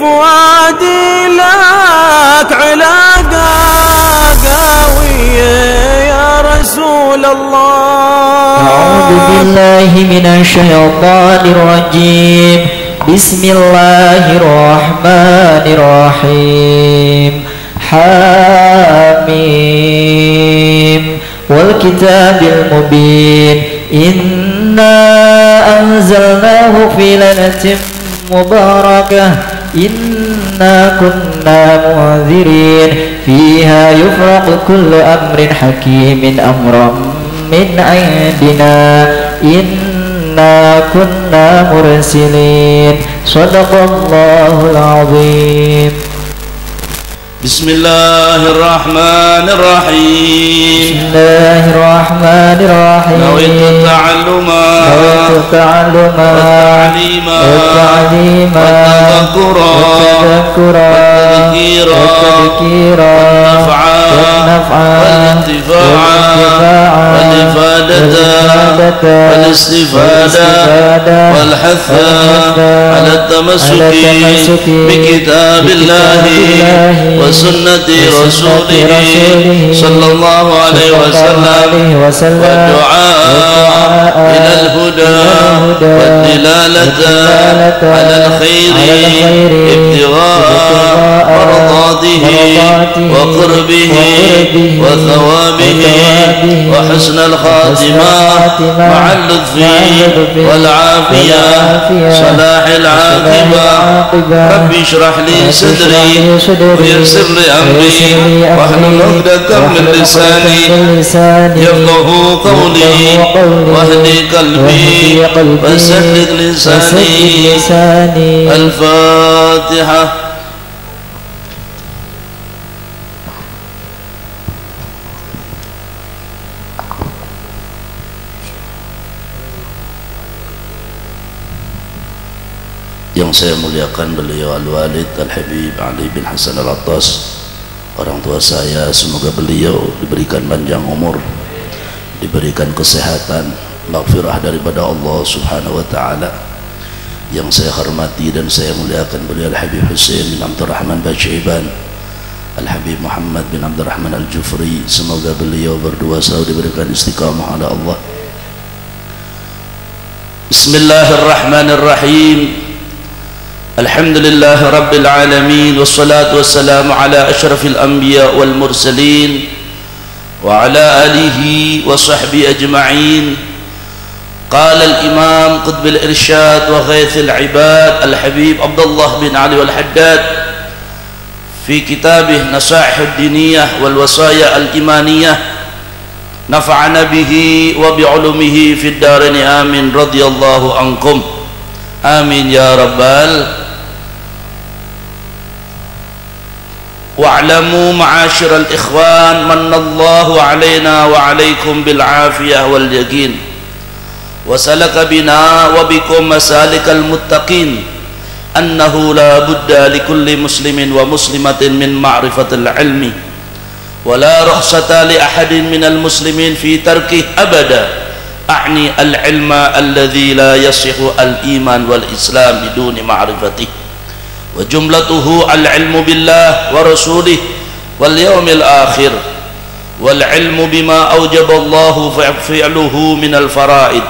فؤادي لك علاقة قوية يا رسول الله. أعوذ بالله من الشيطان الرجيم. بسم الله الرحمن الرحيم. حاميم والكتاب المبين إنا أنزلناه في ليلة مباركة إنا كنا منذرين فيها يفرق كل أمر حكيم أمرا من عندنا إنا كنا مرسلين. صدق الله العظيم. بسم الله الرحمن الرحيم. بسم الله الرحمن الرحيم. نويت التعلم والتعليم والتذكر والتذكير والنفع والانتفاع والإفادة والاستفادة والحث على التمسك بكتاب الله وسنة رسوله صلى الله عليه وسلم والدعاء إلى الهدى والدلالة على الخير ابتغاء مرضاته وقربه وثوابه وحسن الخاتمة مع اللطف والعافية صلاح العاقبة. رب اشرح لي صدري ويسر لي أمري واحلل عقدة من لساني يفقه قولي واهدي قلبي وسدد لساني. الفاتحة. Yang saya muliakan beliau Al-Walid Al-Habib Ali bin Hasan Al-Attas, orang tua saya, semoga beliau diberikan panjang umur, diberikan kesehatan, maghfirah daripada Allah Subhanahu wa taala. Yang saya hormati dan saya muliakan beliau Al-Habib Hussein bin Abdurrahman Bajiban, Al-Habib Muhammad bin Abdurrahman Al-Jufri, semoga beliau berdua selalu diberikan istiqamah oleh Allah. Bismillahirrahmanirrahim. Alhamdulillah Rabbil Alamin. Wassalatu wassalamu ala ashrafil anbiya wal mursalin wa ala alihi wa sahbihi ajma'in. Qala al-imam qutb al-irshad wa ghayth al-ibad Al-Habib Abdullah bin Ali al-Haddad fi kitabih Nasaih ad-Diniyah wal Wasaya al-Imaniyah, nafa'ana bihi wa bi'ulumihi fid darain amin radhiyallahu ankum. Amin ya rabbal. Wa'lamu ma'asyiral ikhwan manallahu alaina wa alaikum bil afiyah wal yaqin wa salaka bina wa bikum masalikal muttaqin annahu la budda likulli muslimin wa muslimatin min ma'rifatil ilmi wa la rukhsata li ahadin minal muslimin fi tarkih abada. A'ni al-ilma alladhi la yasihu al-iman wal islam biduni ma'rifatih wa jumlatuhu al-ilmu billah wa rasulih wal yawmil akhir wal ilmu bima awjaba Allahu fi'luhu minal fara'id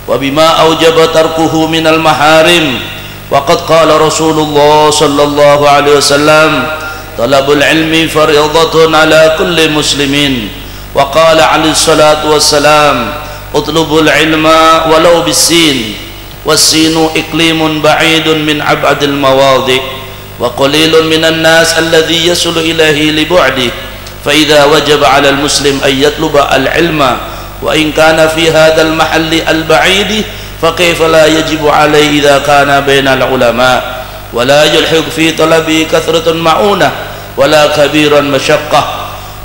wa bima awjaba tarkuhu minal maharim. Wa qad qala Rasulullah sallallahu alaihi wasallam talabul ilmi fariidatun ala kulli muslimin wa qala alaihi salatu wassalam utlubul ilma walau bisin والسين إقليم بعيد من أبعد المواضع وقليل من الناس الذي يصل إليه لبعده فإذا وجب على المسلم أن يطلب العلم وإن كان في هذا المحل البعيد فكيف لا يجب عليه إذا كان بين العلماء ولا يلحق في طلبه كثرة معونة ولا كبير مشقة.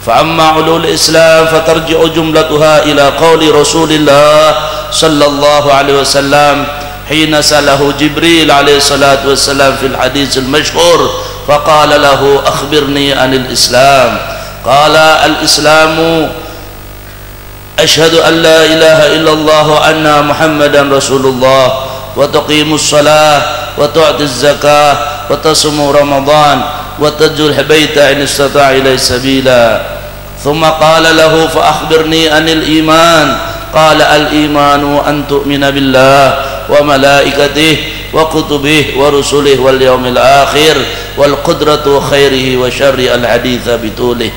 فأما علو الإسلام فترجع جملتها إلى قول رسول الله صلى الله عليه وسلم حين سأله جبريل عليه الصلاة والسلام في الحديث المشهور فقال له أخبرني عن الإسلام قال الإسلام أشهد أن لا إله إلا الله وأن محمدا رسول الله وتقيم الصلاة وتعطي الزكاة wa tasumu Ramadan wa tajul baita in istata'a ilaihi sabila. Thumma qala lahu fa akhbirni anil iman. Qala al imanu an tu'mina billah wa malaikatihi wa kutubihi wa rusulihi wal yaumil akhir wal qudratu khairihi wa syarri al haditha bitulih.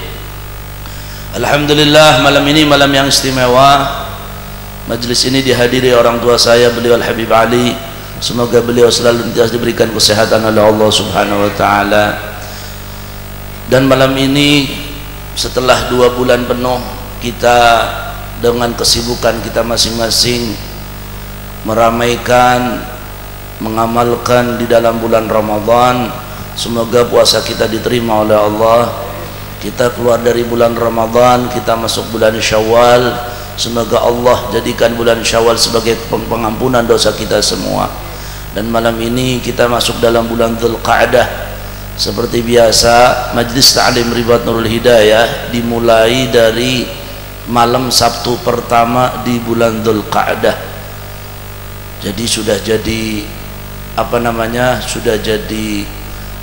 Alhamdulillah, malam ini malam yang istimewa. Majlis ini dihadiri orang tua saya, beliau Al Habib Ali. Semoga beliau selalu diberikan kesehatan oleh Allah Subhanahu wa taala. Dan malam ini setelah 2 bulan penuh kita dengan kesibukan kita masing-masing meramaikan, mengamalkan di dalam bulan Ramadan. Semoga puasa kita diterima oleh Allah. Kita keluar dari bulan Ramadan, kita masuk bulan Syawal. Semoga Allah jadikan bulan Syawal sebagai pengampunan dosa kita semua. Dan malam ini kita masuk dalam bulan Dzulqa'dah. Seperti biasa, Majlis Ta'lim Ribat Nurul Hidayah dimulai dari malam Sabtu pertama di bulan Dzulqa'dah. Jadi sudah jadi sudah jadi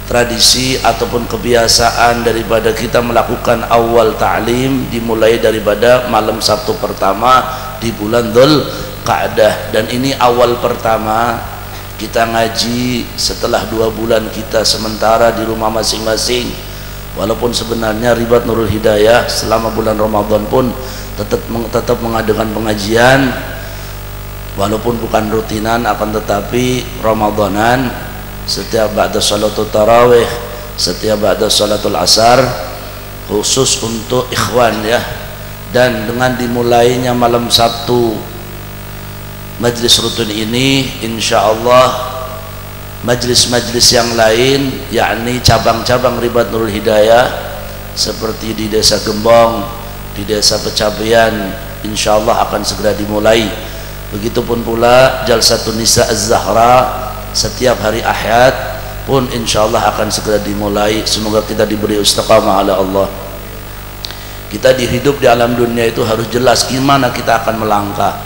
tradisi ataupun kebiasaan daripada kita melakukan awal ta'lim dimulai daripada malam Sabtu pertama di bulan Dzulqa'dah. Dan ini awal pertama kita ngaji setelah 2 bulan kita sementara di rumah masing-masing. Walaupun sebenarnya Ribat Nurul Hidayah selama bulan Ramadan pun tetap mengadakan pengajian, walaupun bukan rutinan, akan tetapi Ramadanan setiap ba'da salatul tarawih, setiap ba'da salatul asar, khusus untuk ikhwan ya. Dan dengan dimulainya malam Sabtu majlis rutin ini, insyaallah majlis-majlis yang lain, yakni cabang-cabang Ribat Nurul Hidayah seperti di Desa Gembong, di Desa Pecabean, insyaallah akan segera dimulai. Begitupun pula Jalsatun Nisa Az-Zahra setiap hari Ahad pun insyaallah akan segera dimulai. Semoga kita diberi istiqamah oleh Allah. Kita hidup di alam dunia itu harus jelas gimana kita akan melangkah.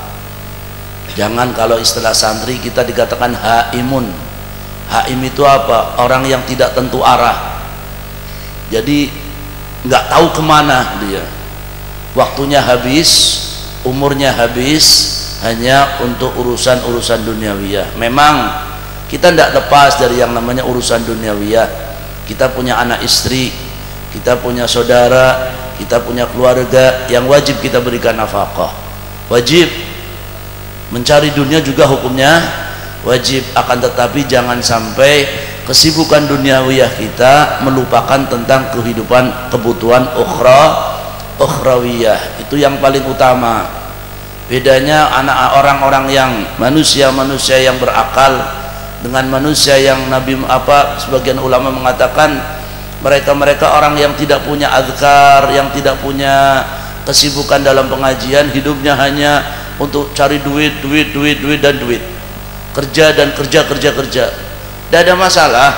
Jangan kalau istilah santri kita dikatakan haimun. Haim itu apa? Orang yang tidak tentu arah. Jadi nggak tahu kemana dia. Waktunya habis, umurnya habis hanya untuk urusan-urusan duniawiyah. Memang kita tidak lepas dari yang namanya urusan duniawiyah. Kita punya anak istri, kita punya saudara, kita punya keluarga yang wajib kita berikan nafkah. Wajib mencari dunia juga hukumnya wajib. Akan tetapi jangan sampai kesibukan duniawiyah kita melupakan tentang kebutuhan ukhrawiyah. Itu yang paling utama. Bedanya orang-orang yang manusia-manusia yang berakal dengan manusia yang sebagian ulama mengatakan mereka orang yang tidak punya azkar, yang tidak punya kesibukan dalam pengajian, hidupnya hanya untuk cari duit dan duit, kerja dan kerja. Tidak ada masalah,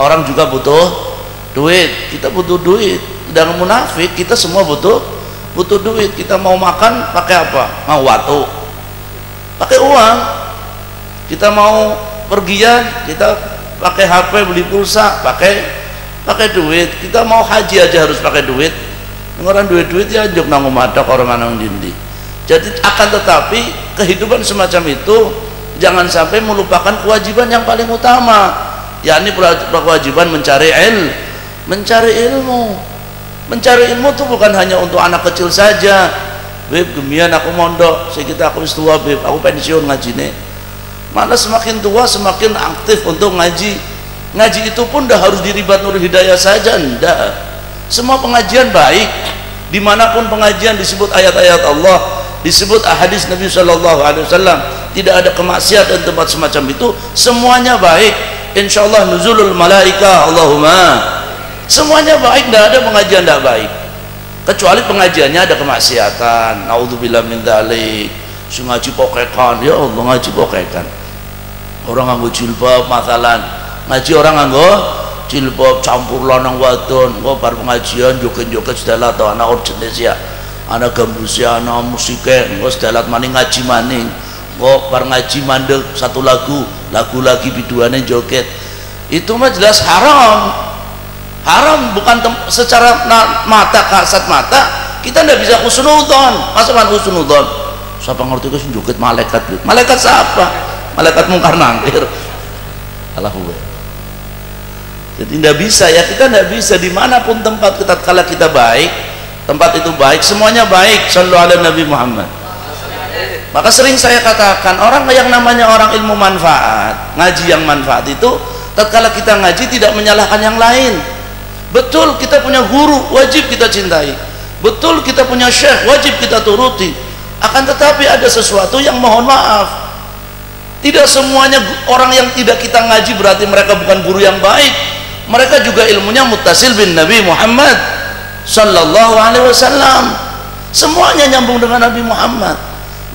orang juga butuh duit, kita butuh duit. Dan munafik, kita semua butuh duit. Kita mau makan pakai apa? Mau watu, pakai uang. Kita mau pergian, kita pakai HP, beli pulsa, pakai duit. Kita mau haji aja harus pakai duit. Orang duit ya juk nang madak orang nang dindi. Jadi akan tetapi kehidupan semacam itu jangan sampai melupakan kewajiban yang paling utama, yakni kewajiban mencari ilmu. Mencari ilmu itu bukan hanya untuk anak kecil saja. Beb, gemian aku mondok, sekitar aku wis tua, beb, aku pensiun ngajine. Mana semakin tua semakin aktif untuk ngaji. Ngaji itu pun dah harus di Ribat Nurul Hidayah saja, enggak. Semua pengajian baik. Dimanapun pengajian disebut ayat-ayat Allah, disebut hadis Nabi SAW, tidak ada kemaksiatan tempat semacam itu, semuanya baik. Insyaallah nuzulul malaika, Allahumma, semuanya baik. Tidak ada pengajian tidak baik, kecuali pengajiannya ada kemaksiatan. Naudzubillah min dzalik. Ngaji pokekan, ya Allah, ngaji pokekan. Orang nganggo jilbab masalan, ngaji orang nganggo jilbab campur lanang wadon, kok bar pengajian joget-joget sedalat atau anak urgent ya, anak gambusya, anak musike, kok sedalat maning ngaji maning, kok bar ngaji mandek satu lagu lagi biduane joget. itu mah jelas haram. Haram bukan secara mata, kasat mata kita tidak bisa husnudzon. Masa kan husnudzon? Siapa ngerti itu joget malaikat? Malaikat siapa? Malaikat mungkar nangkir. Allahu. Jadi tidak bisa ya, kita tidak bisa dimanapun tempat kita, kalau kita baik, tempat itu baik, semuanya baik. Sallallahu alaihi Nabi Muhammad. Maka sering saya katakan, orang yang namanya orang ilmu manfaat, ngaji yang manfaat itu, tatkala kita ngaji tidak menyalahkan yang lain. Betul kita punya guru, wajib kita cintai. Betul kita punya syekh, wajib kita turuti. Akan tetapi ada sesuatu yang mohon maaf, tidak semuanya orang yang tidak kita ngaji berarti mereka bukan guru yang baik. Mereka juga ilmunya muttasil bin Nabi Muhammad sallallahu alaihi wasallam. Semuanya nyambung dengan Nabi Muhammad.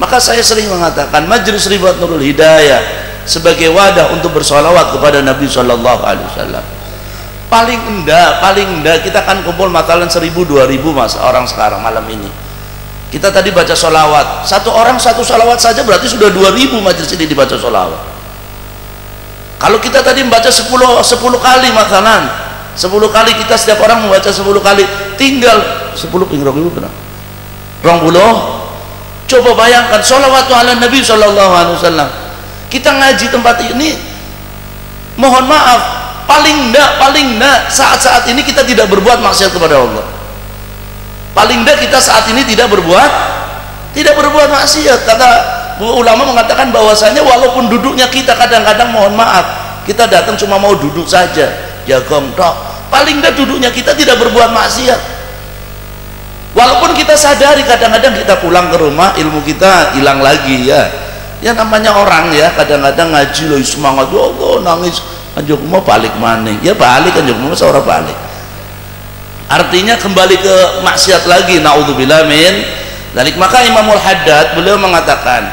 Maka saya sering mengatakan Majelis Ribat Nurul Hidayah sebagai wadah untuk bersolawat kepada Nabi sallallahu alaihi wasallam. Paling indah kita kan kumpul matalan 1000-2000 mas orang sekarang malam ini. Kita tadi baca solawat, satu orang satu solawat saja berarti sudah 2000 majelis ini dibaca solawat. Kalau kita tadi membaca 10 kali matalan 10 kali, kita setiap orang membaca 10 kali, tinggal 10 pinggir itu benar 20. Coba bayangkan sholawatu ala Nabi sallallahu alaihi wasallam. Kita ngaji tempat ini, mohon maaf, paling enggak saat-saat ini kita tidak berbuat maksiat kepada Allah. Paling enggak kita saat ini tidak berbuat maksiat. Kata ulama mengatakan bahwasanya walaupun duduknya kita kadang-kadang mohon maaf, kita datang cuma mau duduk saja, jagong tok. Paling enggak duduknya kita tidak berbuat maksiat. Walaupun kita sadari kadang-kadang kita pulang ke rumah ilmu kita hilang lagi ya. Ya namanya orang ya, kadang-kadang ngaji loh semangat, ya Allah nangis, anjuk mau balik mana? Ya balik anjuk mau seorang balik. Artinya kembali ke maksiat lagi, naudzubillah min dzalik. Maka Imamul Haddad beliau mengatakan,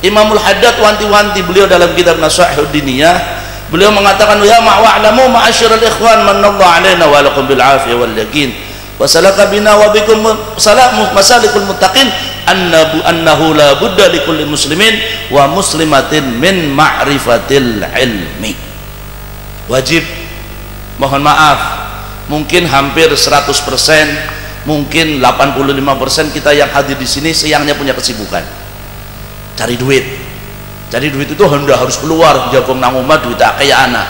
Imamul Haddad wanti-wanti beliau dalam kitab Nasaihud Diniyah, beliau mengatakan ya ma'wa'lamu ma'asyiral ikhwan manallahu alaina wa lakum bil afiyah wal yaqin wa salaka bina wa bikum masalikul muttaqin annahu la budda likulli muslimin wa muslimatin min ma'rifatil ilmi. Wajib, mohon maaf, mungkin hampir 100%, mungkin 85% kita yang hadir di sini siangnya punya kesibukan cari duit. Cari duit itu harus keluar jagung nang omah duit kayak anak.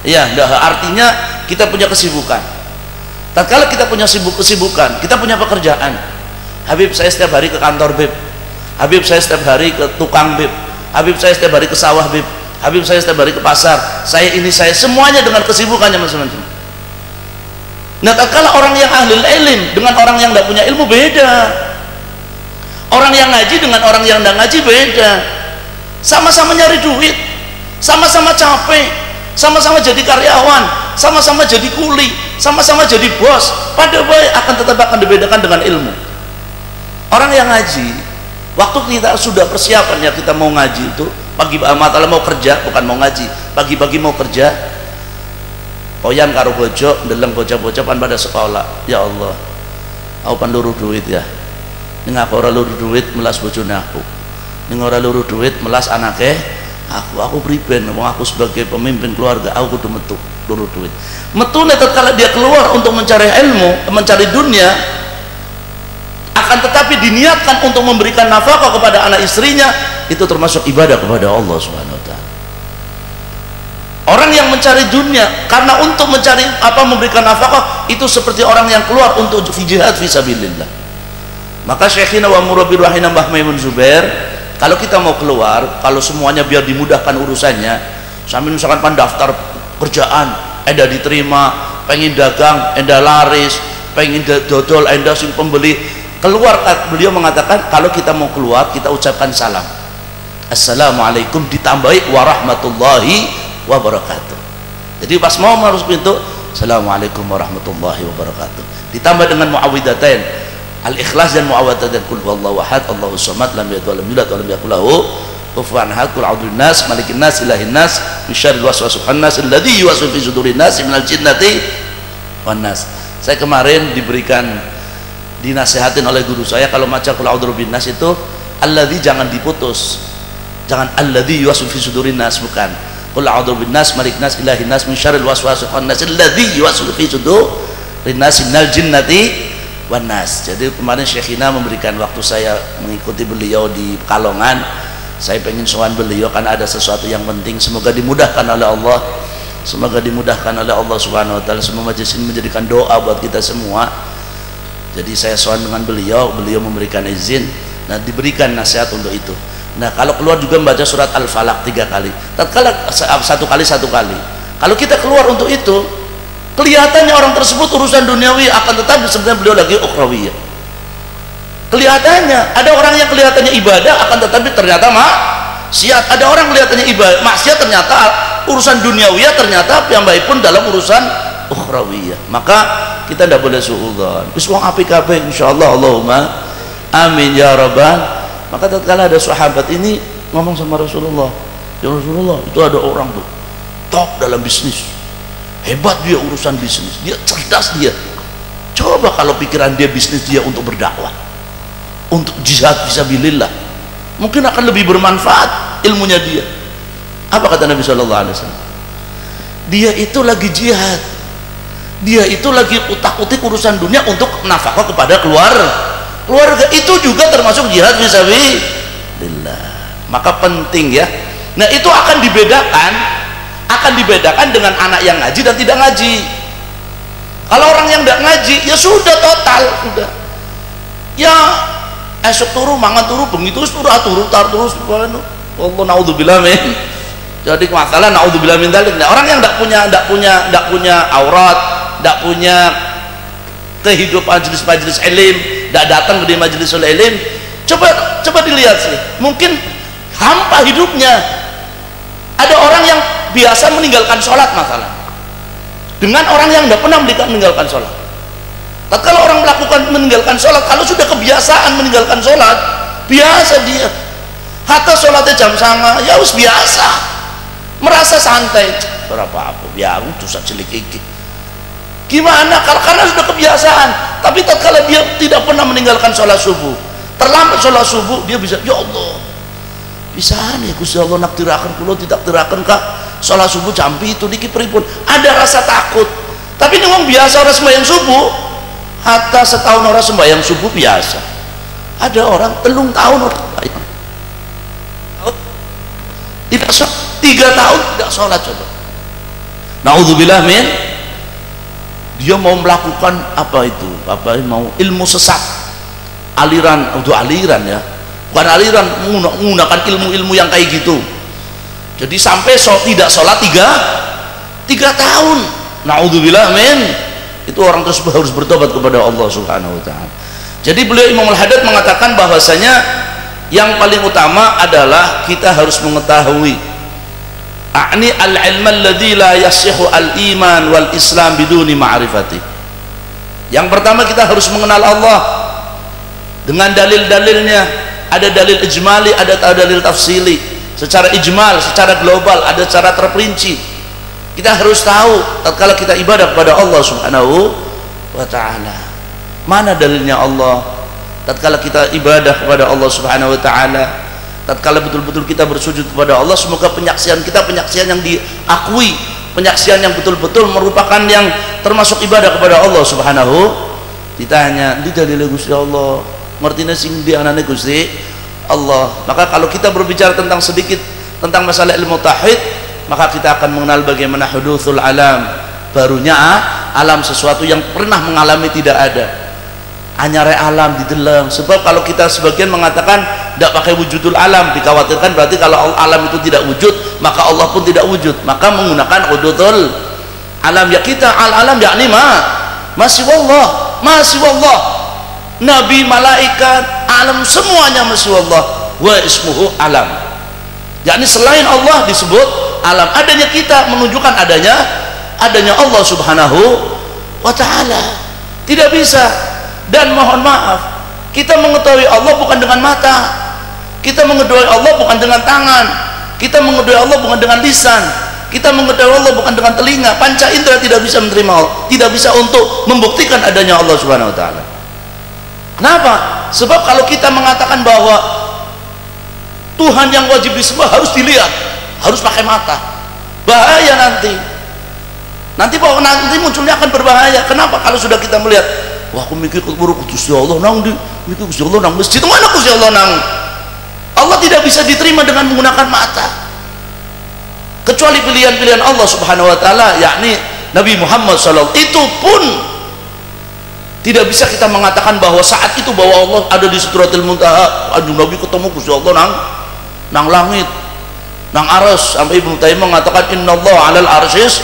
Ya, artinya kita punya kesibukan. Tatkala kita punya kesibukan, kita punya pekerjaan. Habib saya setiap hari ke kantor Bib. Habib saya setiap hari ke tukang Bib. Habib saya setiap hari ke sawah Bib. Habib saya setiap hari ke pasar. Saya semuanya dengan kesibukannya macam-macam. Nah, tatkala orang yang ahli ilm dengan orang yang tidak punya ilmu beda. Orang yang ngaji dengan orang yang tidak ngaji beda. Sama-sama nyari duit, sama-sama capek, sama-sama jadi karyawan, sama-sama jadi kuli, sama-sama jadi bos, pada baik akan tetap akan dibedakan dengan ilmu. Orang yang ngaji, waktu kita sudah persiapannya kita mau ngaji itu pagi matalah mau kerja, bukan mau ngaji, pagi-pagi mau kerja, oyan karo bojo, ndeleng bocah-bocah pan pada sekolah. Ya Allah, aku pan luruh duit ya, ini aku ora luruh duit melas bojone aku, ini ora luruh duit melas anaknya aku priben, aku sebagai pemimpin keluarga aku kudu metu luruh duit. Metu tatkala dia keluar untuk mencari ilmu, mencari dunia, akan tetapi diniatkan untuk memberikan nafkah kepada anak istrinya, itu termasuk ibadah kepada Allah Subhanahu wa taala. Orang yang mencari dunia karena untuk mencari memberikan nafkah itu seperti orang yang keluar untuk jihad fisabilillah. Maka Syekhina wa murabbi rahina Mbah Maimun Zubair, kalau kita mau keluar, kalau semuanya biar dimudahkan urusannya, sambil misalkan daftar kerjaan enda diterima, pengen dagang enda laris, pengen dodol enda sing pembeli keluar, beliau mengatakan kalau kita mau keluar kita ucapkan salam, assalamualaikum ditambahi warahmatullahi wabarakatuh. Jadi pas mau masuk pintu, assalamualaikum warahmatullahi wabarakatuh, ditambah dengan muawwidzatain al-ikhlas dan muawwidzatain qul huwallahu ahad Allahus samad lam yalid walam yulad walam yakul lahu kufuwan ahad qul a'udzu nas malikin nas ilahin nas min syarril waswasil khannas alladzi yuwaswisu fi sudurin nas minal jinnati wan nas. Saya kemarin dinasihatin oleh guru saya kalau baca qul a'udzu bin nas itu alladzi jangan diputus, jangan alladzi yuwaswisu fi sudurin nas, bukan, Qul a'udzu binnas malikin nas ilahin nas min syarril waswasil khannas alladzi yuwaswisu fi sudurin nas minal jinnati wan nas. Jadi kemarin Syekhina memberikan waktu saya mengikuti beliau di Pekalongan. Saya pengen sowan beliau karena ada sesuatu yang penting. Semoga dimudahkan oleh Allah. Semoga dimudahkan oleh Allah Subhanahu wa taala. Semua majelis ini menjadikan doa buat kita semua. Jadi saya sowan dengan beliau, beliau memberikan izin. Nah, diberikan nasihat untuk itu. Nah, kalau keluar juga membaca surat Al-Falaq 3 kali. Tatkala 1 kali. Kalau kita keluar untuk itu, kelihatannya orang tersebut urusan duniawi, akan tetapi sebenarnya beliau lagi ukhrawiyah. Kelihatannya ada orang yang kelihatannya ibadah, akan tetapi ternyata maksiat. Ada orang kelihatannya ibadah, maksiat, ternyata urusan duniawiyah, ternyata piyambai pun dalam urusan ukhrawiyah. Maka kita tidak boleh suudzon. Wis wong apik-apik insyaallah, Allahumma amin ya rabbal. Maka tatkala ada sahabat ini ngomong sama Rasulullah, ya Rasulullah, itu ada orang tuh top dalam bisnis, hebat dia urusan bisnis, dia cerdas dia. Coba kalau pikiran dia bisnis dia untuk berdakwah, untuk jihad fisabilillah, mungkin akan lebih bermanfaat ilmunya dia. Apa kata Nabi Shallallahu Alaihi Wasallam? Dia itu lagi jihad, dia itu lagi utak-utik urusan dunia untuk nafkah kepada keluarga. Itu juga termasuk jihad fisabilillah. Maka penting ya. Nah, itu akan dibedakan dengan anak yang ngaji dan tidak ngaji. Kalau orang yang tidak ngaji, ya sudah total, sudah. Ya esok turu mangan turu begitu turu tar terus Allah naudzubillah min. Jadi masalah naudzubillah min dzalik. Nah, orang yang tidak punya aurat, tidak punya kehidupan majelis ilmu, tidak datang ke majelis ilmu, coba dilihat sih, mungkin hampa hidupnya. Ada orang yang biasa meninggalkan sholat masalah, dengan orang yang tidak pernah meninggalkan sholat. Kalau orang melakukan meninggalkan sholat, kalau sudah kebiasaan meninggalkan sholat, biasa dia. Hatta sholatnya jam sama, ya us biasa, merasa santai, berapa apa, ya dosa cilik iki. Gimana? Karena sudah kebiasaan. Tapi tatkala dia tidak pernah meninggalkan sholat subuh, terlambat sholat subuh, dia bisa, ya Allah, bisa nih Gusti Allah naktirakan kula ditakdirakan kak sholat subuh jam itu niki pripun. Ada rasa takut. Tapi ini wong biasa orang sembahyang subuh, hatta setahun orang sembahyang subuh biasa. Ada orang 3 tahun tidak sholat, 3 tahun tidak sholat. Coba naudzubillah min. Dia mau melakukan apa itu, mau ilmu sesat, aliran, untuk aliran ya, bukan aliran, menggunakan ilmu-ilmu yang kayak gitu. Jadi sampai tidak sholat 3 tahun. Naudzubillah min. Itu orang tersebut harus bertobat kepada Allah Subhanahu wa taala. Jadi beliau Imam Al-Haddad mengatakan bahwasanya yang paling utama adalah kita harus mengetahui a'ni al-ilma alladhi la yasihu al-iman wal islam biduni ma'rifati. Yang pertama kita harus mengenal Allah dengan dalil-dalilnya. Ada dalil ijmali, ada dalil tafsili. Secara ijmal, secara global, ada secara terperinci. Kita harus tahu tatkala kita ibadah kepada Allah Subhanahu wa taala, mana dalilnya Allah. Tatkala kita ibadah kepada Allah Subhanahu wa taala, tatkala betul-betul kita bersujud kepada Allah, semoga penyaksian kita penyaksian yang diakui, penyaksian yang betul-betul merupakan yang termasuk ibadah kepada Allah Subhanahu. Ditanya di dalil Gusti Allah, ngertine sing di anane Gusti Allah. Maka kalau kita berbicara tentang sedikit tentang masalah ilmu tauhid, maka kita akan mengenal bagaimana hudutsul alam, barunya alam, sesuatu yang pernah mengalami tidak ada, anyare alam dideleng. Sebab kalau kita sebagian mengatakan tidak pakai wujudul alam, dikhawatirkan berarti kalau alam itu tidak wujud maka Allah pun tidak wujud. Maka menggunakan hudutsul alam, ya kita al-alam yakni masih wallah, masih wallah, nabi, malaikat, alam semuanya masih wallah, wa ismuhu alam, yakni selain Allah disebut alam. Adanya kita menunjukkan adanya Allah Subhanahu wa ta'ala. Tidak bisa. Dan mohon maaf, kita mengetahui Allah bukan dengan mata, kita mengetahui Allah bukan dengan tangan, kita mengetahui Allah bukan dengan lisan, kita mengetahui Allah bukan dengan telinga. Panca indera tidak bisa menerima Allah, tidak bisa untuk membuktikan adanya Allah Subhanahu wa ta'ala. Kenapa? Sebab kalau kita mengatakan bahwa Tuhan yang wajib disembah harus dilihat, harus pakai mata, bahaya nanti bahwa nanti munculnya akan berbahaya. Kenapa? Kalau sudah kita melihat, wah aku mikir buruk Gusti Allah nang di mikir Gusti Allah nang masjid, mana Gusti Allah nang. Allah tidak bisa diterima dengan menggunakan mata, kecuali pilihan-pilihan Allah Subhanahu wa taala, yakni Nabi Muhammad SAW. Itu pun tidak bisa kita mengatakan bahwa saat itu bahwa Allah ada di Sidratil Muntaha, Nabi ketemu Gusti Allah nang langit, nang arsy. Sampai Ibnu Taimiyah mengatakan innallaha 'alal arsyis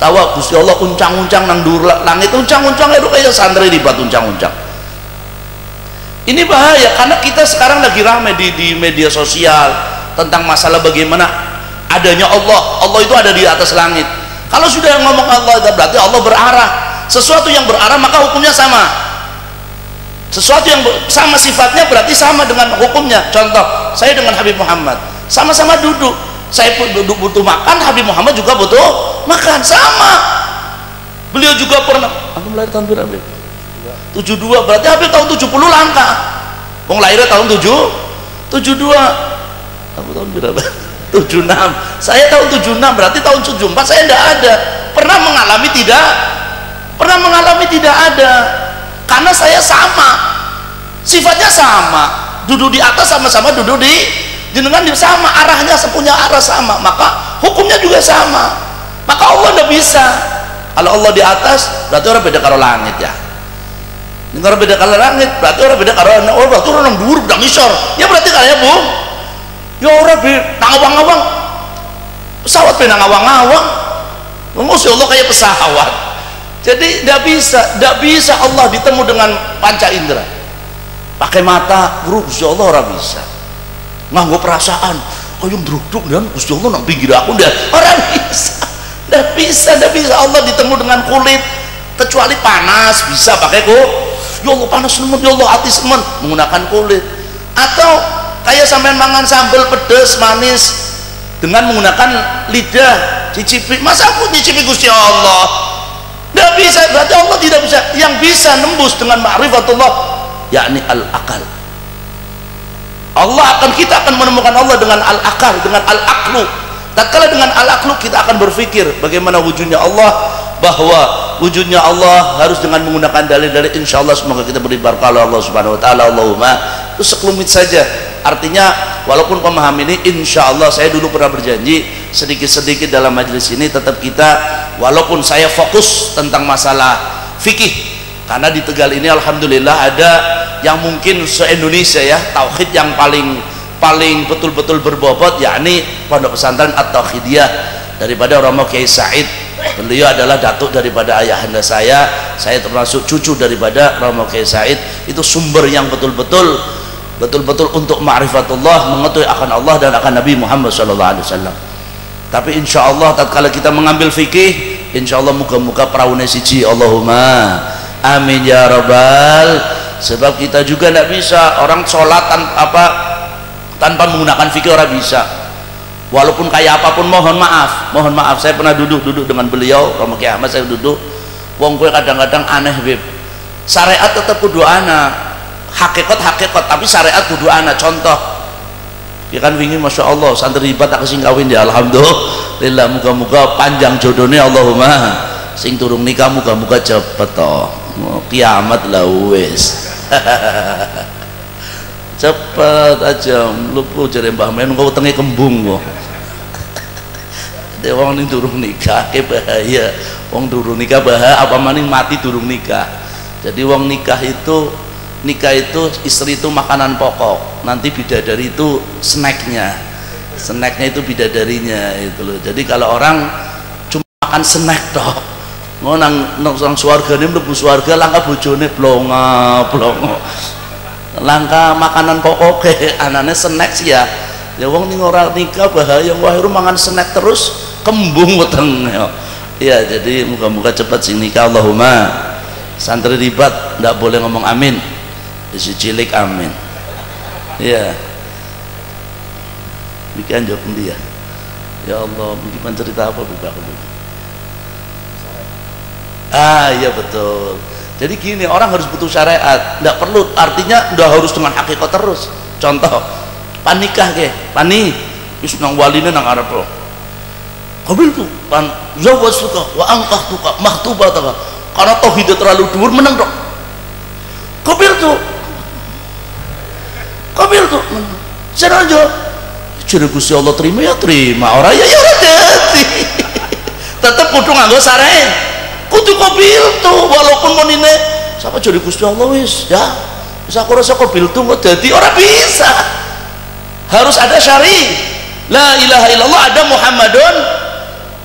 tawa, Gusti Allah uncang-uncang nang dhuwur langit, uncang-uncang itu kayak santri ribat uncang-uncang. Ini bahaya karena kita sekarang lagi ramai di media sosial tentang masalah bagaimana adanya Allah. Allah itu ada di atas langit. Kalau sudah ngomong Allah itu berarti Allah berarah. Sesuatu yang berarah maka hukumnya sama. Sesuatu yang sama sifatnya berarti sama dengan hukumnya. Contoh, saya dengan Habib Muhammad sama-sama duduk. Saya pun duduk butuh makan, Habib Muhammad juga butuh makan, sama. Beliau juga pernah, aku lahir tahun berapa? 72, berarti Habib tahun 70 langka. Wong lahirnya tahun 72. Aku tahun berapa? 76. Saya tahun 76, berarti tahun 74 saya tidak ada. Pernah mengalami tidak ada. Karena saya sama. Sifatnya sama. Duduk di atas sama-sama duduk di jenengan sama, arahnya punya arah sama, maka hukumnya juga sama. Maka Allah tidak bisa. Kalau Allah di atas berarti orang beda karo langit ya. Ini orang beda karo langit berarti orang beda karo berarti orang dhuwur udah ngisor. Ya berarti kayaknya Bu. Ya orang nang awang-awang. Pesawat nang awang-awang. Masya Allah kayak pesawat. Jadi tidak bisa Allah ditemu dengan panca indera. Pakai mata, Gusti Allah orang bisa. Nganggo perasaan, koyo ndruduk dan Gusti Allah nang pinggir aku ndak orang bisa. Ndak bisa Allah ditemu dengan kulit, kecuali panas bisa pakai ya Allah panas semen, ya Allah hati semen menggunakan kulit. Atau kayak sampean mangan sambal pedas manis dengan menggunakan lidah cicipi. Masa aku cicipi Gusti Allah? Ndak bisa, berarti Allah tidak bisa. Yang bisa nembus dengan ma'rifatullah yakni al-akal. Kita akan menemukan Allah dengan al-akal, dengan al-aqlu. Tatkala dengan al-aqlu kita akan berpikir bagaimana wujudnya Allah, bahwa wujudnya Allah harus dengan menggunakan dalil-dalil. Insyaallah semoga kita beri berkah Allah Subhanahu wa taala. Allahumma. Itu sekelumit saja. Artinya walaupun pemahaman ini insyaallah saya dulu pernah berjanji sedikit-sedikit dalam majelis ini tetap kita, walaupun saya fokus tentang masalah fikih, karena di Tegal ini alhamdulillah ada yang mungkin se-Indonesia ya tauhid yang paling betul-betul berbobot, yakni Pondok Pesantren At-Tauhidiyah daripada Romo Kiai Said. Beliau adalah datuk daripada ayahanda saya termasuk cucu daripada Romo Kiai Said. Itu sumber yang betul-betul untuk ma'rifatullah, mengetahui akan Allah dan akan Nabi Muhammad SAW. Tapi insya Allah tatkala kita mengambil fikih, insya Allah muka-muka peraune siji. Allahumma amin ya rabbal. Sebab kita juga tidak bisa orang sholat tanpa menggunakan fikih, orang bisa. Walaupun kayak apapun, mohon maaf. Saya pernah duduk dengan beliau Romo Kiai Ahmad, saya duduk. Wong gue kadang-kadang aneh beb. Syariat tetap kudu ana, hakikat tapi syariat kudu ana. Contoh, ya kan wingi masya Allah santri ribat tak sing kawin ya alhamdulillah, muga-muga panjang jodohnya Allahumma. Sing turung nikah muga-muga cepet toh, kiamat lah wis. Cepet aja lupa jare Mbah Men kok wetenge kembung kok. Dek wong ning durung nikah ke bahaya. Wong durung nikah bahaya apa maning mati durung nikah. Jadi wong nikah itu istri itu makanan pokok, nanti bidadari itu snacknya itu bidadarinya itu loh. Jadi kalau orang cuma makan snack toh, mau nang swargane mlebu swarga langka bojone blongo langka makanan pokok anane snack sih ya wong ning ora nikah bahaya, wah mangan snack terus kembung weteng ya. Jadi muga-muga cepat sing nikah Allahumma. Santri ribat ndak boleh ngomong amin, isi cilik amin ya. Bikin jawab dia ya Allah, gimana cerita apa berbakal. Iya betul. Jadi gini, orang harus butuh syariat, tidak perlu artinya udah harus dengan hakikat terus. Contoh panikah ke pani wis nang waline nang arep qabiltu an zawwajtuka wa ankahtuka makhtubataka. Karena tauhidnya terlalu dhuwur meneng tok. Qabiltu senajan jare Gusti Allah terima ya terima, ora ya ora dadi. Tetep kudu nganggo syarae, kudu qabiltu walaupun menine sapa jare Gusti Allah wis ya wis aku rasa qabiltu kok dadi ora bisa. Harus ada syari, la ilaha illallah, ada Muhammadun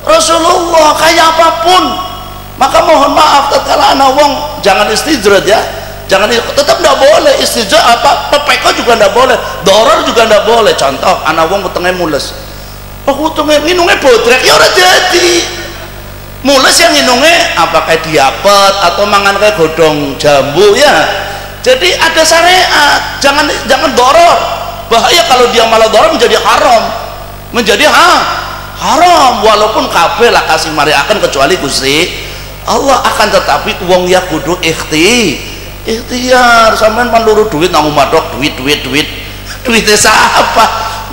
Rasulullah. Kayak apapun, maka mohon maaf tatkala ana wong jangan istijrad ya, jangan, tetap tidak boleh istijrad, apa pepeko juga tidak boleh, doror juga tidak boleh. Contoh ana wong wetenge mules, wetenge nginunge bodrek ya ora jadi mules, yang nginunge apa kayak diapet atau mangan kayak godong jambu ya. Jadi ada syariat, jangan doror. Bahaya kalau dia malah doror menjadi haram, haram walaupun kabeh lah kasih mariakan kecuali Gusti Allah. Akan tetapi wong ya kudu ikhtiar. Sampean panluru duit nang madok duitnya siapa?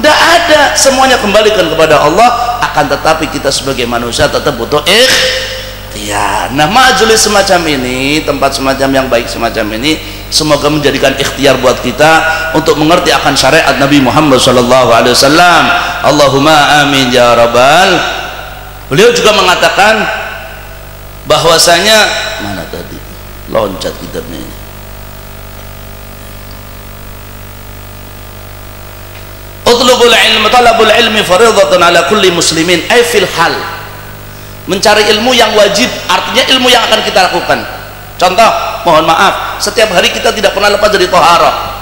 Ndak ada, semuanya kembalikan kepada Allah. Akan tetapi kita sebagai manusia tetap butuh ikhtiar. Nah, majelis semacam ini, tempat semacam yang baik semacam ini, semoga menjadikan ikhtiar buat kita untuk mengerti akan syariat Nabi Muhammad SAW. Allahumma amin ya rabbal. Beliau juga mengatakan bahwasanya, mana tadi loncat kitabnya ini, utlubul ilmi, talabul ilmi fardhatun ala kulli muslimin, ay fil hal. Mencari ilmu yang wajib, artinya ilmu yang akan kita lakukan. Contoh, mohon maaf, setiap hari kita tidak pernah lepas dari toharah.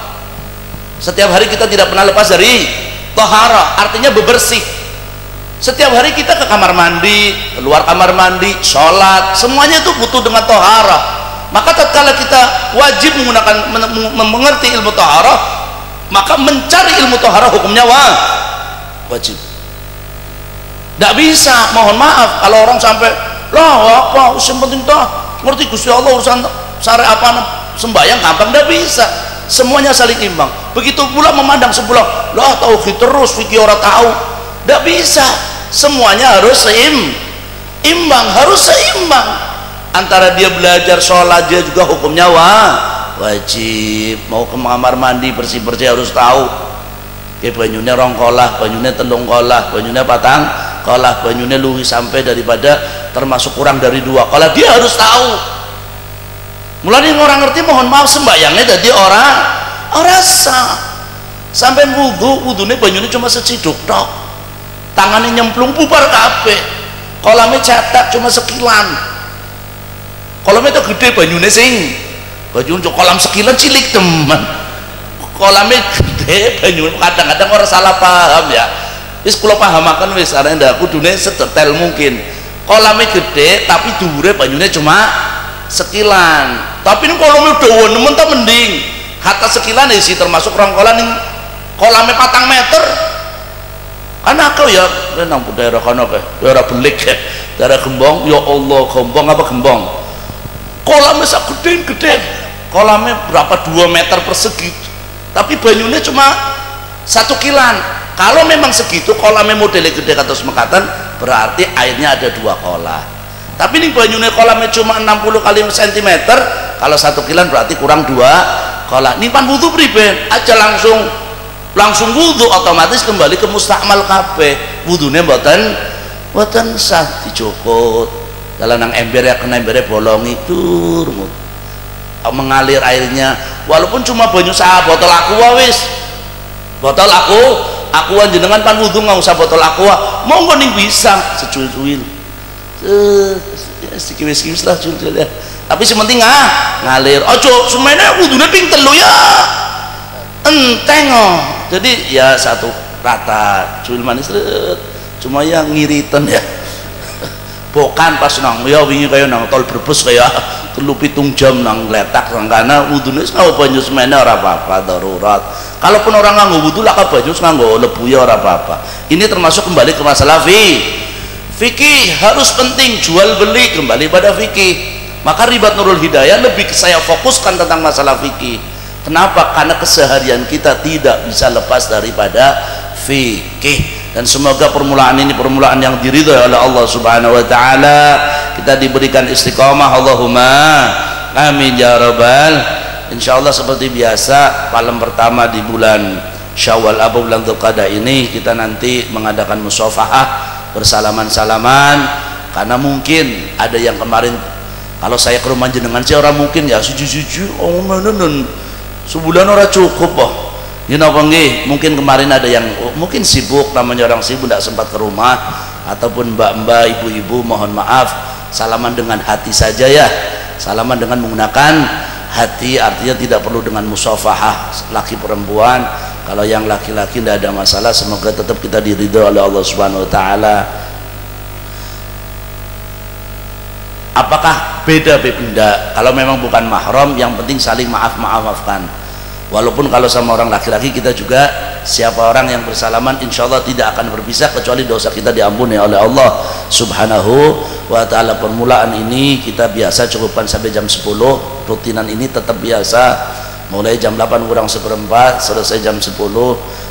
Setiap hari kita tidak pernah lepas dari toharah, artinya bebersih. Setiap hari kita ke kamar mandi, keluar kamar mandi, sholat, semuanya itu butuh dengan toharah. Maka tatkala kita wajib menggunakan mengerti ilmu toharah, maka mencari ilmu toharah hukumnya wajib. Tidak bisa, mohon maaf, kalau orang sampai lah apa, yang penting dah ngerti Gusti Allah, urusan syariat apa sembahyang gampang, tidak bisa. Semuanya saling imbang. Begitu pula memandang sebelah, lah tauhid terus fikih orang tahu, tidak bisa. Semuanya harus imbang, harus seimbang. Antara dia belajar sholat, dia juga hukumnya wajib. Mau ke kamar mandi bersih harus tahu. Ya banyunya rong kolah, banyunya telung kolah, banyunya patang kolah, banyunya luwih sampai daripada termasuk kurang dari 2 kolah, dia harus tahu. Mulai orang ngerti, mohon maaf, sembayangnya jadi orang sah. Sampai wudhunya banyunya cuma seciduk tok, tangannya nyemplung bubar kabeh, kolamnya cetak cuma sekilan. Kolamnya itu gede, banyunya banyunya kolam sekilan cilik teman. Kolamnya gede, banyunya kadang-kadang orang salah paham ya. Wis kula pahamaken wis, arek aku dunia sedetail mungkin. Kolamnya gede tapi dhuwure banyunya cuma sekilan. Tapi ini kolamnya dawa nemen ta mending. Kata sekilan isi termasuk rong kolam ning kolamnya 4 meter. Karena aku ya nang daerah kono ke, daerah Belik ya, daerah Gembong, ya Allah, Gembong apa Gembong. Kolamnya sak gede. Kolamnya berapa 2 meter persegi. Tapi banyunya cuma 1 kilan. Kalau memang segitu kolamnya modelnya gede kados mekatan, berarti airnya ada 2 kolah. Tapi ini banyunya kolamnya cuma 60 kali cm, kalau 1 kilan berarti kurang 2 kolah. Nimpan wudhu priben aja langsung wudhu, otomatis kembali ke mustakmal kabeh. Wudhunya mboten sah, dicukut. Kalau nang ember ya kena embernya bolong itu mengalir airnya, walaupun cuma banyu botol aqua wis. Botol aqua jenengan pan wudhu nggak usah botol aqua, monggo ning bisa secuil-cuil. Sikis lah cuil ya. Tapi sementing ngalir. Ojo semene wudhunya ping 3 ya. Enteng oh. Jadi ya satu rata, cuil manis cuma yang ngiritan ya. Bukan pas nang ya wingi kaya nang tol Brebes kaya telu 7 jam nang letak sangkana wudune nganggo banyu semene ora apa-apa, darurat. Kalaupun orang nganggo wudu lah banyu nganggo lebu ya ora apa-apa. Ini termasuk kembali ke masalah fikih, harus penting jual beli kembali pada fikih. Maka Ribat Nurul Hidayah lebih saya fokuskan tentang masalah fikih. Kenapa? Karena keseharian kita tidak bisa lepas daripada fikih. dan semoga permulaan ini permulaan yang diridhoi oleh Allah Subhanahu wa taala. Kita diberikan istiqomah, Allahumma amin ya rabbal. Insyaallah seperti biasa malam pertama di bulan Syawal atau bulan Dzulqa'dah ini kita nanti mengadakan musafahah, bersalaman-salaman, karena mungkin ada yang kemarin kalau saya ke rumah jenengan sih orang mungkin ya suju-suju sebulan orang cukup you know nggih, mungkin kemarin ada yang mungkin sibuk, namanya orang sibuk tidak sempat ke rumah, ataupun mbak-mbak, ibu-ibu, mohon maaf, salaman dengan hati saja ya, salaman dengan menggunakan hati, artinya tidak perlu dengan musafahah laki perempuan. Kalau yang laki-laki tidak ada masalah, semoga tetap kita diridhoi oleh Allah Subhanahu wa taala. Apakah beda beda? Kalau memang bukan mahram, yang penting saling maafkan. Walaupun kalau sama orang laki-laki kita juga, siapa orang yang bersalaman insya Allah tidak akan berpisah kecuali dosa kita diampuni oleh Allah Subhanahu wa taala. Permulaan ini kita biasa cukupkan sampai jam 10, rutinan ini tetap biasa, mulai jam 8:kurang 1/4 selesai jam 10.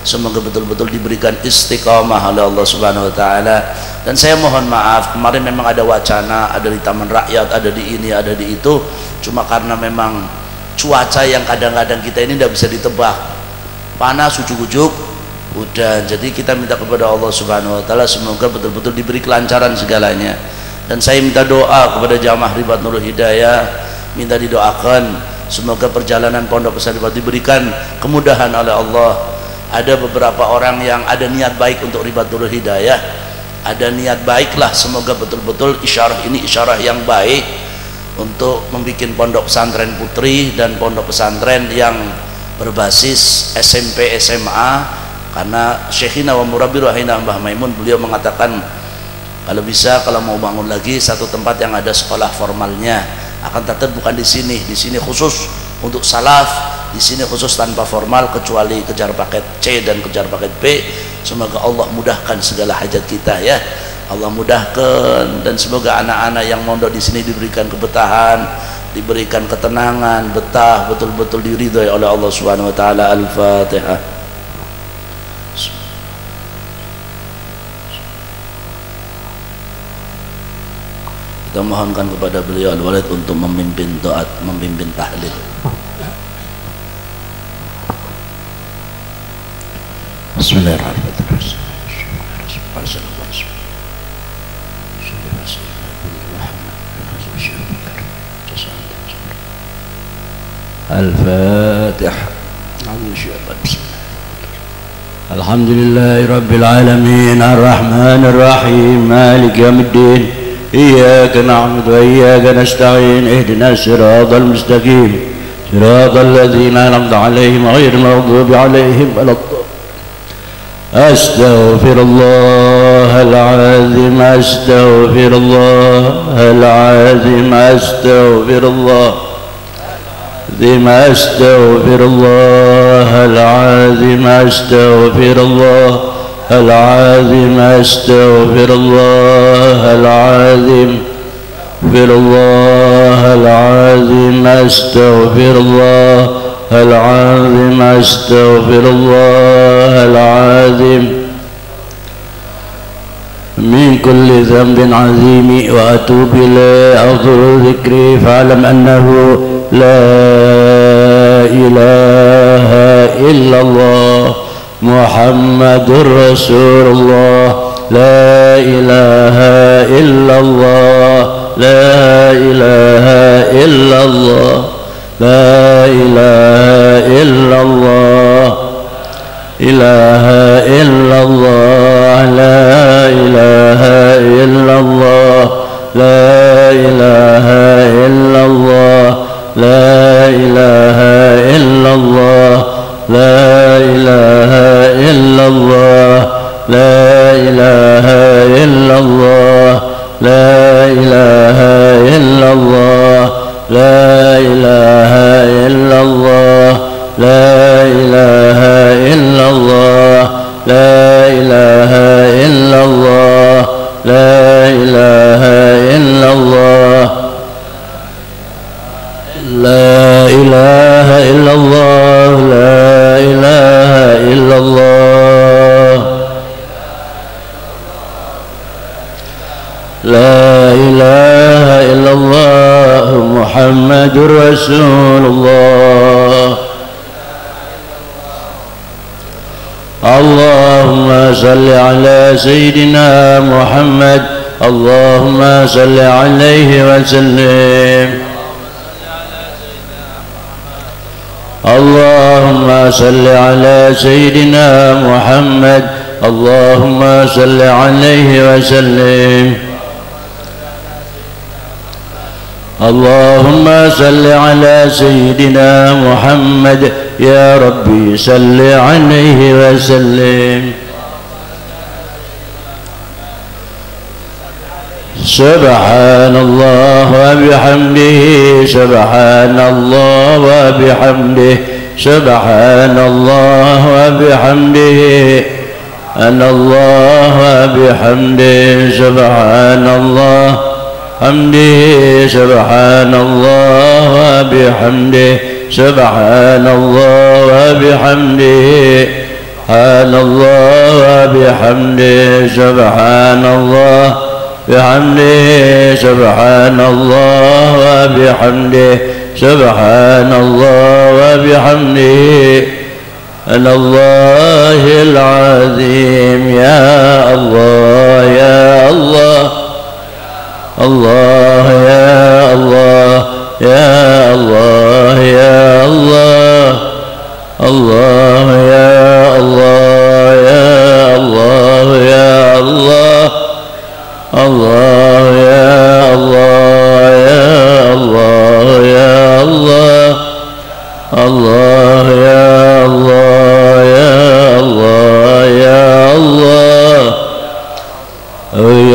Semoga betul-betul diberikan istiqamah oleh Allah Subhanahu wa taala. Dan saya mohon maaf, kemarin memang ada wacana, ada di Taman Rakyat, ada di ini, ada di itu, cuma karena memang cuaca yang kadang-kadang kita ini tidak bisa ditebak, panas, ujuk-ujuk, udah. Jadi kita minta kepada Allah Subhanahu wa taala semoga betul-betul diberi kelancaran segalanya. Dan saya minta doa kepada jamaah Ribat Nurul Hidayah, minta didoakan semoga perjalanan pondok pesantren diberikan kemudahan oleh Allah. Ada beberapa orang yang ada niat baik untuk Ribat Nurul Hidayah, ada niat baiklah, semoga betul-betul isyarah ini isyarah yang baik untuk membuat pondok pesantren putri dan pondok pesantren yang berbasis SMP SMA. Karena Syekhina wa Murabbi Rahina Mbah Maimun, beliau mengatakan kalau bisa, kalau mau bangun lagi satu tempat yang ada sekolah formalnya, akan tetap bukan di sini khusus untuk salaf, di sini khusus tanpa formal kecuali kejar paket C dan kejar paket B. Semoga Allah mudahkan segala hajat kita ya, Allah mudahkan, dan semoga anak-anak yang mondok di sini diberikan kebetahan, diberikan ketenangan, betah, betul-betul diridhoi oleh Allah Subhanahu wa taala. Al-Fatihah. Kita mohonkan kepada beliau Al-Walid untuk memimpin doa, memimpin tahlil. Bismillahirrahmanirrahim. Al-Fatihah. Alhamdulillahi Rabbil Alamin, Ar-Rahmanir Rahim, Maliki Yawmiddin, Iyyaka na'budu wa iyyaka nasta'in, Ihdinas siratal mustaqim, siratal ladzina an'amta 'alaihim ghairil maghdubi 'alaihim waladdallin. Astaghfirullahal azim, astaghfirullahal azim, astaghfirullah. أستغفر الله العظيم، أستغفر الله العظيم، أستغفر الله العظيم، أستغفر الله العظيم، أستغفر الله العظيم، أستغفر الله العظيم من كل ذنب عظيم وأتوب إليه. أغفر ذكري فاعلم أنه لا إله إلا الله محمد رسول الله، لا إله إلا الله، لا إله إلا الله، لا إله إلا الله، إله إلا الله، لا إله إلا الله، لا إله إلا الله، لا إله إلا الله، لا إله إلا الله، لا إله إلا الله، لا إله إلا الله، لا إله إلا الله، لا إله إلا الله، لا إله إلا الله، لا إله إلا الله، لا إله إلا الله، لا إله إلا الله، رسول الله. اللهم صل على سيدنا محمد. اللهم صل عليه وسلم. اللهم صل على سيدنا محمد. اللهم صل عليه وسلم. اللهم صل على سيدنا محمد. يا ربي صل عليه وسلم. سبحان الله وبحمده. سبحان الله وبحمده. سبحان الله وبحمده. أن الله وبحمده. سبحان الله حمده. سبحان الله وبحمده. سبحان الله وبحمده. سبحان الله وبحمده. سبحان الله بحمده. سبحان الله وبحمده. سبحان الله وبحمده. أن الله العظيم. يا الله يا الله. الله يا الله يا الله يا الله. الله يا الله يا الله يا الله. الله يا الله يا الله يا الله. الله يا الله يا الله يا الله.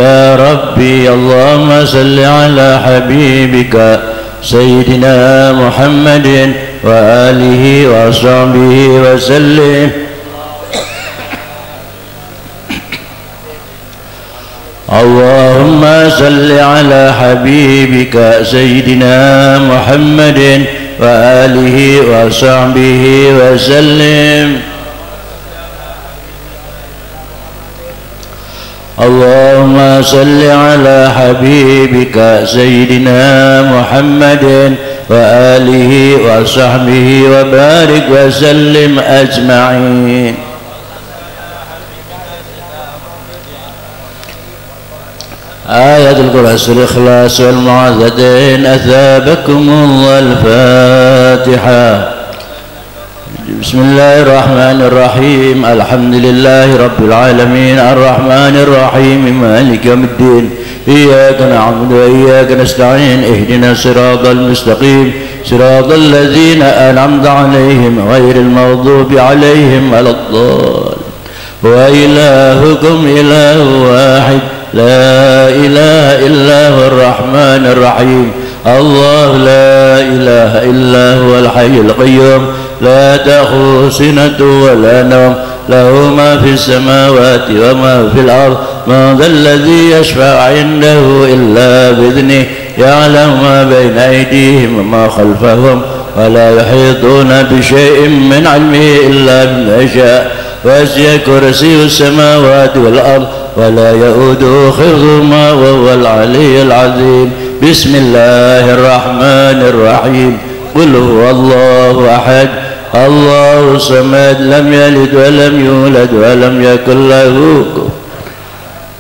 يا ربي اللهم صل على حبيبك سيدنا محمد وآله وصحبه وسلم. اللهم صل على حبيبك سيدنا محمد وآله وصحبه وسلم. اللهم صل على حبيبك سيدنا محمد وآله وصحبه وبارك وسلم أجمعين. آية الكرسي الإخلاص والمعوذتين. أثابكم الله. الفاتحة. بسم الله الرحمن الرحيم. الحمد لله رب العالمين الرحمن الرحيم مالك يوم الدين. إياك نعبد وإياك نستعين. اهدنا الصراط المستقيم صراط الذين أنعمت عليهم غير المغضوب عليهم ولا الضالين. وإلهكم إله واحد لا إله إلا هو الرحمن الرحيم. الله لا إله إلا هو الحي القيوم لا تأخذه سنة ولا نوم له ما في السماوات وما في الأرض. من ذا الذي يشفع عنده إلا بإذنه. يعلم ما بين أيديهم وما خلفهم ولا يحيطون بشيء من علمه إلا بما شاء. وسع كرسي السماوات والأرض ولا يؤوده حفظهما وهو العلي العظيم. بسم الله الرحمن الرحيم. قل هو الله أحد الله الصمد لم يلد ولم يولد ولم يكن له كفوا.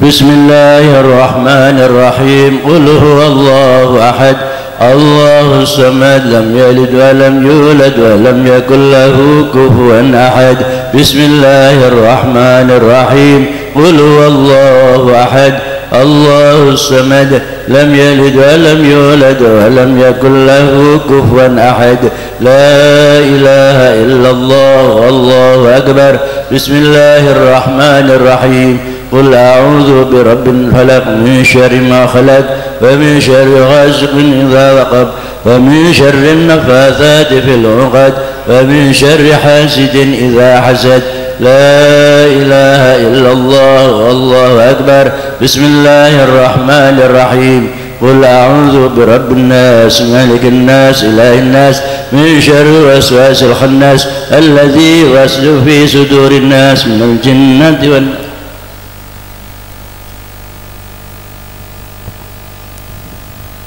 بسم الله الرحمن الرحيم. قل هو الله أحد الله الصمد لم يلد ولم يولد ولم يكن له كفوا أحد. بسم الله الرحمن الرحيم. قل هو الله أحد الله الصمد لم يلد ولم يولد ولم يكن له كفوا أحد. لا إله إلا الله والله أكبر. بسم الله الرحمن الرحيم. قل أعوذ برب الفلق من شر ما خلق ومن شر غاسق إذا وقب ومن شر النفاثات في العقد ومن شر حاسد إذا حسد. لا إله إلا الله والله أكبر. بسم الله الرحمن الرحيم. قل أعوذ برب الناس ملك الناس إله الناس من شر الوسواس الخناس الذي يوسوس في صدور الناس من الجنة والناس.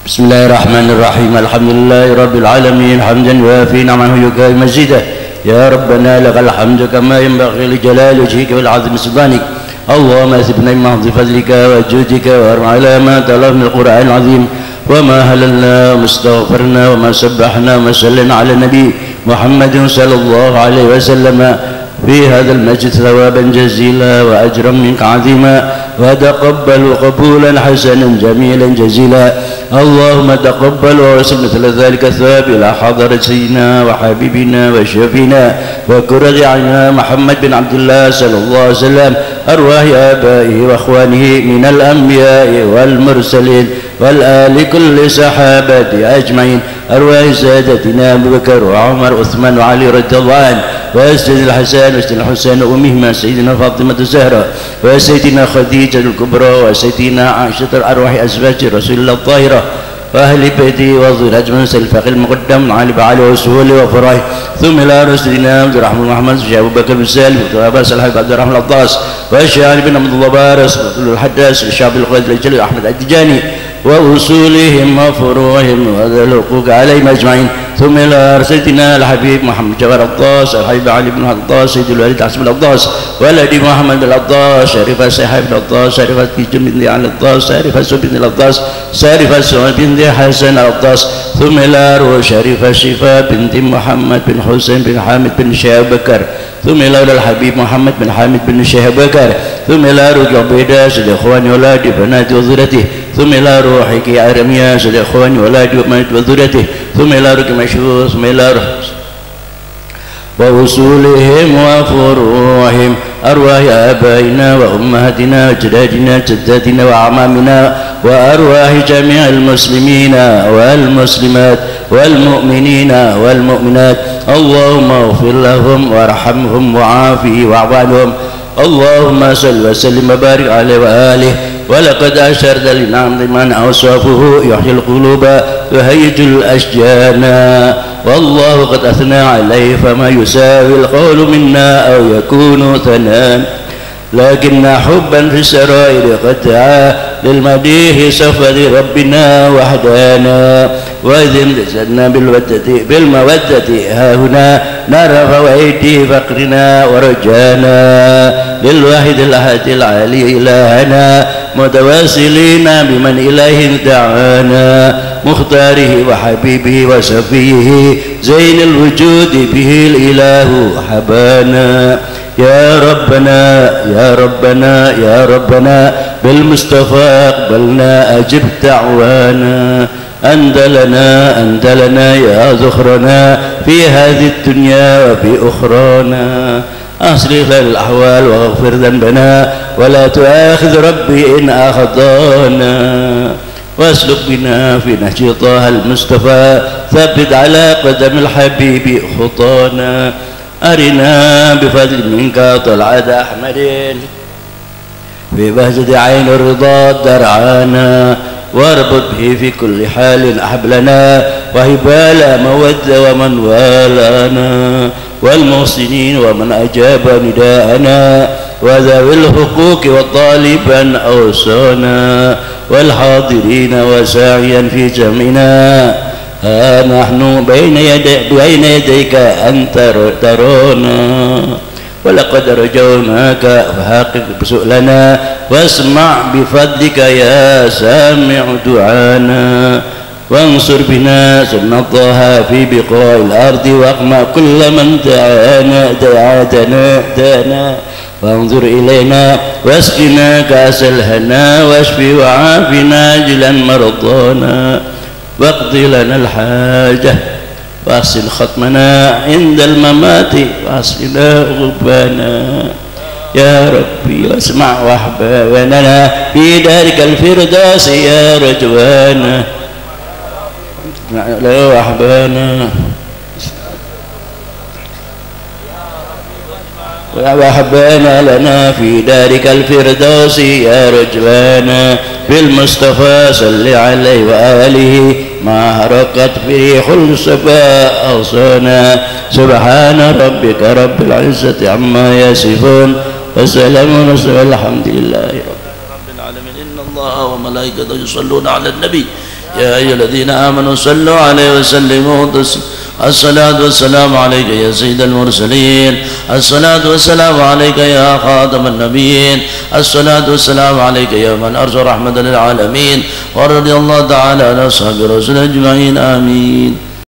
بسم الله الرحمن الرحيم الحمد لله رب العالمين حمدا يوافي نعمه يكافئ مزيده يا ربنا لك الحمد كما ينبغي لجلال وجهك والعظيم سلطانك اللهم اثبنا بمحض فضلك وجودك وارفع على ما تلاه من القرآن العظيم وما هللنا وما استغفرنا وما سبحنا وما سلمنا على النبي محمد صلى الله عليه وسلم في هذا المجلس ثوابا جزيلا وأجرا منك عظيما وتقبل قبولا حسنا جميلا جزيلا اللهم تقبل وارسل مثل ذلك الثواب إلى حضرة سيدنا وحبيبنا وشفينا وقرة أعيننا محمد بن عبد الله صلى الله عليه وسلم أرواح آبائه وأخوانه من الأنبياء والمرسلين والآل كل صحابته أجمعين أرواح سادتنا أبو بكر وعمر وعثمان وعلي رضي الله عنه وسيدنا الحسن وسيدنا الحسين وأمهما سيدنا فاطمة الزهراء وسيدنا خديجة الكبرى وسيدنا عائشة أرواح أزواج رسول الله الطاهرة وأهل بيته وذريته أجمعين الفقيه المقدم علي بعلي وسهول وفرح ثم إلى رسولنا عبد الرحمن محمد الشيخ أبو بكر بن سالم وأباس الحبيب عبد الرحمن العطاس والشيخ علي بن عبد الله بارس الحداث الشعب القائد الجليل أحمد التجاني وأصولهم وفروعهم وذا الحقوق عليهم أجمعين ثم إلى سيدنا الحبيب محمد جوار العطاس الحبيب علي بن العطاس سيد الوالد حسن العطاس والدي محمد بن العطاس شريفة سحاب بن العطاس شريفة كيجم بن علي العطاس شريفة سعود بن العطاس شريفة سعود بن حسن العطاس ثم إلى شريفة شفاء بنت محمد بن حسين بن حامد بن شيخ بكر ثم إلى الحبيب محمد بن حامد بن شيخ بكر ثم إلى روح عبيدة سيد إخواني ولادي بناتي وذريته ثم إلى روحك يا رميا سيد إخواني ولادي وبناتي وذريته ثم إلى روح مشهور ثم إلى روح وأصولهم وفروعهم أرواح آبائنا وأمهاتنا وأجدادنا وجداتنا وأعمامنا وأرواح جميع المسلمين والمسلمات والمؤمنين والمؤمنات اللهم اغفر لهم وارحمهم وعافهم واعف عنهم اللهم صل وسلم وبارك عليه وآله ولقد أشرت لنعم من أوصافه يحيي القلوب يهيج الأشجان والله قد أثنى عليه فما يساوي القول منا أو يكون ثناء لكن حبا في السرائر قد دعا للمديح صفد ربنا وحدانا وإذ امتزجنا بالمودة هاهنا نرى فوائدي فقرنا ورجانا للواحد الأحد العالي إلهنا متواصلين بمن إله دعانا مختاره وحبيبه وشفيه زين الوجود به الإله حبانا يا ربنا يا ربنا يا ربنا بالمصطفى أقبلنا أجب دعوانا أنت لنا يا ذخرنا في هذه الدنيا وفي أخرانا أصلح لنا الأحوال واغفر ذنبنا ولا تؤاخذ ربي إن أخطأنا واسلك بنا في نهج طه المصطفى ثبت على قدم الحبيب خطانا أرنا بفضل منك طلعة أحمد في بهجة عين الرضا درعانا واربط به في كل حال أحبلنا وهبال مودة ومن والانا والمحسنين ومن أجاب نداءنا وذوي الحقوق والطالبا أوصانا والحاضرين وساعيا في جمعنا ها نحن بين يديك أن ترانا ولقد رجوناك فحقق سؤلنا واسمع بفضلك يا سامع دعانا وانصر بنا سنة طه في بقاع الأرض واقمع كل من دعانا وانظر إلينا واسقنا كأس الهنا واشفي وعافنا أجلا مرضانا واقض لنا الحاجة واغسل ختمنا عند الممات واغسلنا غبانا يا ربي واسمع واحبابنا في دارك الفردوس يا رجوانا لا وأحبانا وأحبانا لنا في دارك الفردوس يا رجوانا بالمصطفى صل عليه وآله ما هرقت به الصفاء أوصانا سبحان ربك رب العزة عما يصفون وسلام الحمد لله رب العالمين إن الله وملائكته يصلون على النبي يا أيها الذين آمنوا صلوا عليه وسلموا تسليما. الصلاة والسلام عليك يا سيد المرسلين. الصلاة والسلام عليك يا خاتم النبيين. الصلاة والسلام عليك يا من أرسل رحمة للعالمين. ورضي الله تعالى عن أصحاب رسول أجمعين. آمين.